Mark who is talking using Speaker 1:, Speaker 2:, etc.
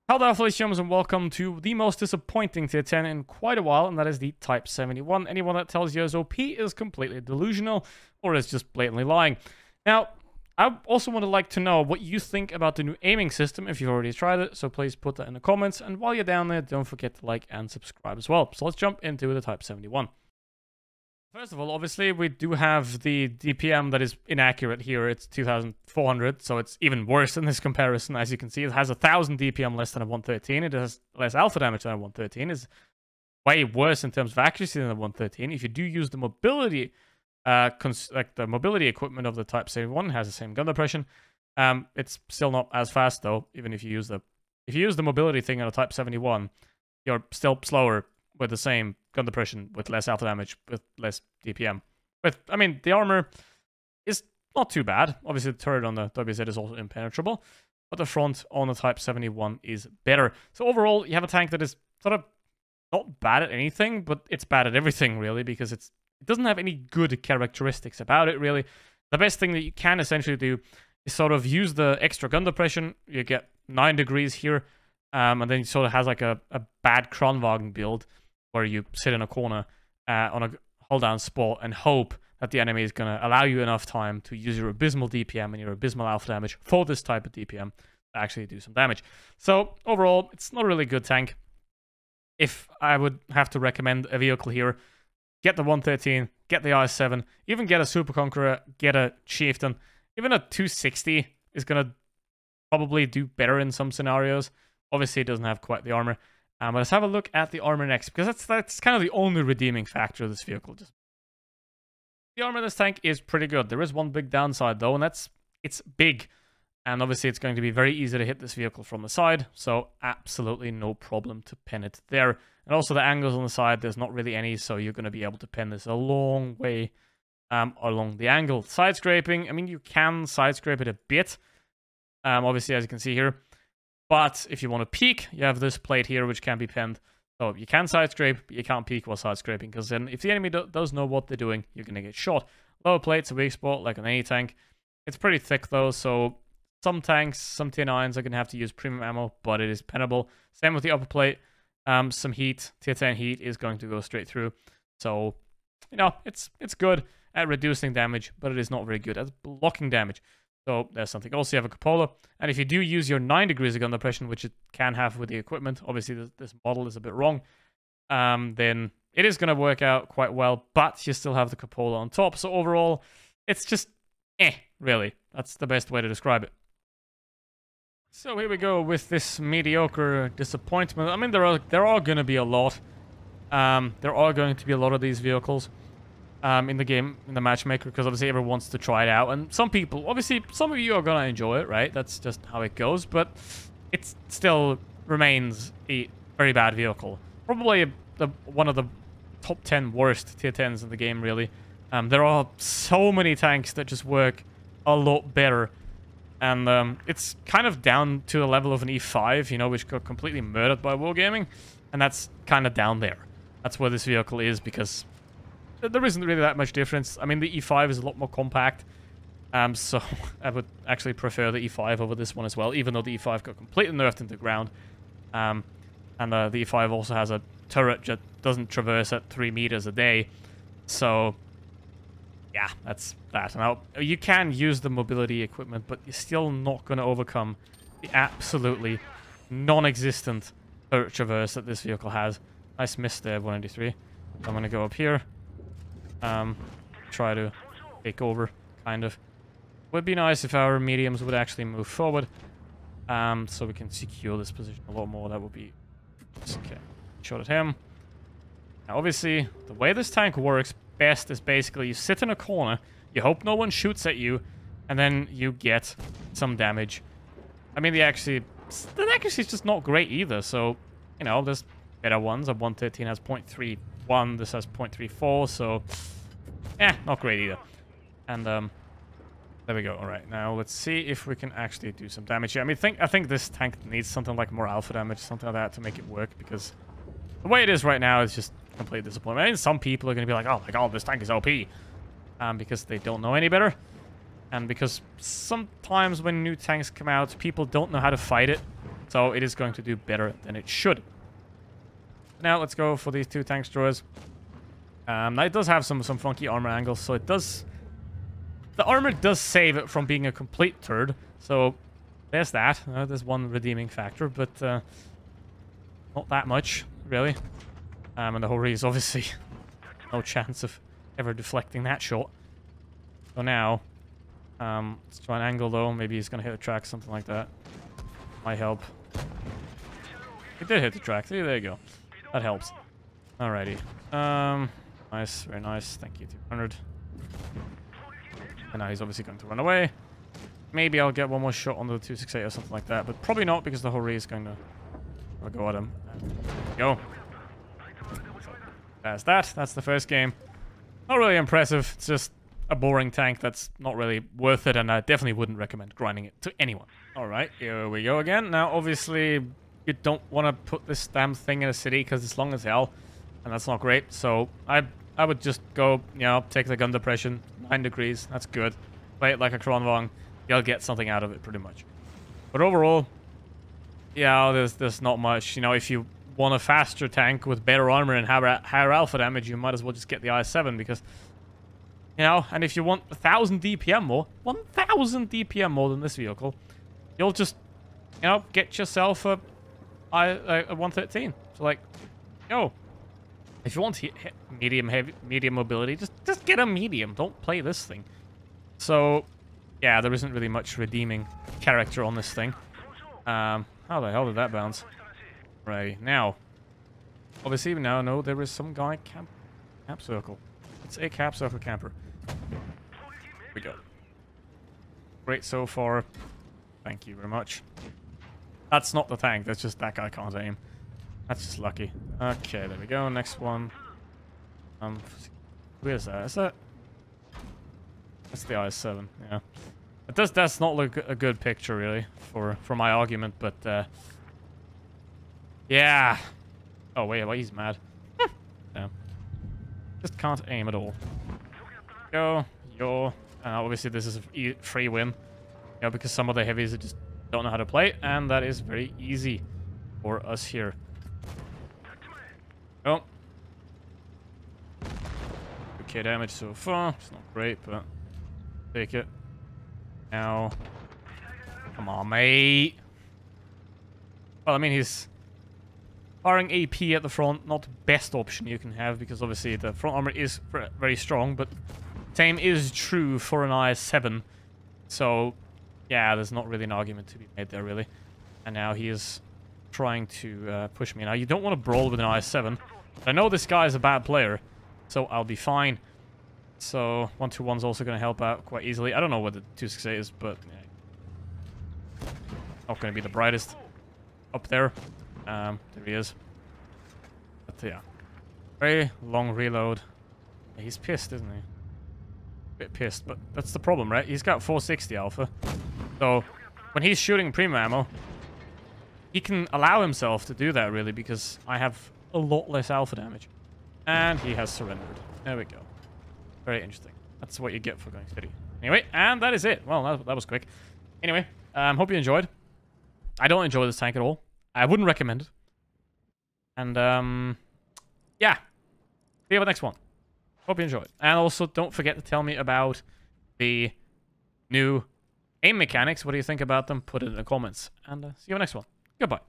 Speaker 1: Hello, Feliciums, and welcome to the most disappointing tier 10 in quite a while, and that is the Type 71. Anyone that tells you is OP is completely delusional, or is just blatantly lying. Now, I also would like to know what you think about the new aiming system, if you've already tried it, so please put that in the comments, and while you're down there, don't forget to like and subscribe as well. So let's jump into the Type 71. First of all, obviously, we do have the DPM that is inaccurate here. It's 2,400, so it's even worse in this comparison. As you can see, it has 1,000 DPM less than a 113. It has less alpha damage than a 113. It's way worse in terms of accuracy than a 113. If you do use the mobility, the mobility equipment of the Type 71, has the same gun depression. It's still not as fast though. Even if you use the mobility thing on a Type 71, you're still slower with the same gun depression, with less alpha damage, with less DPM. I mean, the armor is not too bad. Obviously, the turret on the WZ is also impenetrable, but the front on the Type 71 is better. So overall, you have a tank that is sort of not bad at anything, but it's bad at everything, really, because it doesn't have any good characteristics about it, really. The best thing that you can essentially do is sort of use the extra gun depression. You get 9 degrees here, and then it sort of has like a bad Kronwagen build, where you sit in a corner on a hold-down spot and hope that the enemy is going to allow you enough time to use your abysmal DPM and your abysmal alpha damage for this type of DPM to actually do some damage. So, overall, it's not a really good tank. If I would have to recommend a vehicle here, get the 113, get the IS-7, even get a Super Conqueror, get a Chieftain. Even a 260 is going to probably do better in some scenarios. Obviously, it doesn't have quite the armor. But let's have a look at the armor next, because that's kind of the only redeeming factor of this vehicle. The armor of this tank is pretty good. There is one big downside, though, and it's big. And obviously, it's going to be very easy to hit this vehicle from the side, so absolutely no problem to pin it there. And also, the angles on the side, there's not really any, so you're going to be able to pin this a long way along the angle. Side scraping, I mean, you can side scrape it a bit, obviously, as you can see here. But if you want to peek, you have this plate here, which can be pinned. So you can side scrape, but you can't peek while side scraping, because then if the enemy does know what they're doing, you're going to get shot. Lower plate's a weak spot, like on any tank. It's pretty thick, though, so some tanks, some tier 9s are going to have to use premium ammo, but it is pinnable. Same with the upper plate. Some heat, tier 10 heat, is going to go straight through. So, you know, it's good at reducing damage, but it is not very good at blocking damage. So there's something. Also, you have a cupola, and if you do use your 9 degrees of gun depression, which it can have with the equipment, obviously this model is a bit wrong, then it is going to work out quite well, but you still have the cupola on top. So overall, it's just really. That's the best way to describe it. So here we go with this mediocre disappointment. I mean, there are going to be a lot. There are going to be a lot of these vehicles in the game, in the matchmaker, because obviously everyone wants to try it out, and some people, obviously some of you are gonna enjoy it, right? That's just how it goes, but it still remains a very bad vehicle. Probably one of the top 10 worst tier 10s in the game, really. There are so many tanks that just work a lot better, and it's kind of down to the level of an E5, you know, which got completely murdered by Wargaming, and that's kind of down there. That's where this vehicle is, because there isn't really that much difference. I mean, the E5 is a lot more compact, so I would actually prefer the E5 over this one as well, even though the E5 got completely nerfed into the ground. And the E5 also has a turret that doesn't traverse at 3 meters a day. So, yeah, that's that. Now, you can use the mobility equipment, but you're still not going to overcome the absolutely non-existent turret traverse that this vehicle has. Nice miss there, 193. I'm going to go up here. Try to take over, kind of. Would be nice if our mediums would actually move forward, so we can secure this position a lot more. That would be okay. Shot at him. Now, obviously, the way this tank works best is basically you sit in a corner, you hope no one shoots at you, and then you get some damage. I mean, the accuracy is just not great either. So, you know, there's better ones. A 113 has 0.31. This has 0.34, so not great either. And there we go. All right, now let's see if we can actually do some damage here. I mean, I think this tank needs something like more alpha damage, something like that, to make it work, because the way it is right now is just complete disappointment. I mean, some people are going to be like, oh my god, this tank is OP, because they don't know any better, and because sometimes when new tanks come out, people don't know how to fight it. So it is going to do better than it should. Now let's go for these 2 tank destroyers. Now it does have some funky armor angles, so it does... The armor does save it from being a complete turd, so there's that. There's one redeeming factor, but not that much, really. And the Hori is obviously no chance of ever deflecting that shot. So now, let's try an angle though. Maybe he's gonna hit the track, something like that. Might help. He did hit the track. See, there you go. That helps. Alrighty. Nice, very nice. Thank you, 200. And now he's obviously going to run away. Maybe I'll get one more shot on the 268 or something like that, but probably not because the Hori is going to go at him. There we go. So that's that. That's the first game. Not really impressive. It's just a boring tank that's not really worth it, and I definitely wouldn't recommend grinding it to anyone. Alright, here we go again. Now, obviously, you don't want to put this damn thing in a city because it's long as hell, and that's not great. So I would just go, you know, take the gun depression, 9 degrees, that's good. Play it like a Kronvang, you'll get something out of it pretty much. But overall, yeah, there's not much. You know, if you want a faster tank with better armor and higher alpha damage, you might as well just get the i7 because, you know, and if you want 1,000 DPM more, 1,000 DPM more than this vehicle, you'll just, you know, get yourself a 113. So like, yo, if you want medium mobility, just get a medium. Don't play this thing. So, yeah, there isn't really much redeeming character on this thing. How the hell did that bounce? Right, now, obviously now know there is some guy cap circle. It's a cap circle camper. Here we go. Great so far. Thank you very much. That's not the tank, that's just that guy can't aim. That's just lucky. Okay, there we go. Next one. Where is that? Is that? That's the i7. Yeah. It does not look a good picture really for my argument, but yeah. Oh wait, he's mad. Yeah. Just can't aim at all. Go, yo. Obviously this is a free win. You know, because some of the heavies just don't know how to play, and that is very easy for us here. Oh. Okay, damage so far. It's not great, but take it. Now. Come on, mate. Well, I mean, he's firing AP at the front. Not the best option you can have, because obviously the front armor is very strong, but same is true for an IS-7. So, yeah, there's not really an argument to be made there, really. And now he is trying to push me. Now, you don't want to brawl with an IS-7. I know this guy is a bad player, so I'll be fine. So, 121's also going to help out quite easily. I don't know what the 268 is, but yeah, not going to be the brightest up there. There he is. But yeah, very long reload. He's pissed, isn't he? A bit pissed, but that's the problem, right? He's got 460 alpha. So, when he's shooting premium ammo, he can allow himself to do that, really, because I have a lot less alpha damage. And he has surrendered. There we go. Very interesting. That's what you get for going steady. Anyway, and that is it. Well, that was quick. Anyway, hope you enjoyed. I don't enjoy this tank at all. I wouldn't recommend it. And, yeah. See you on the next one. Hope you enjoyed. And also, don't forget to tell me about the new aim mechanics. What do you think about them? Put it in the comments. And see you on the next one. Goodbye.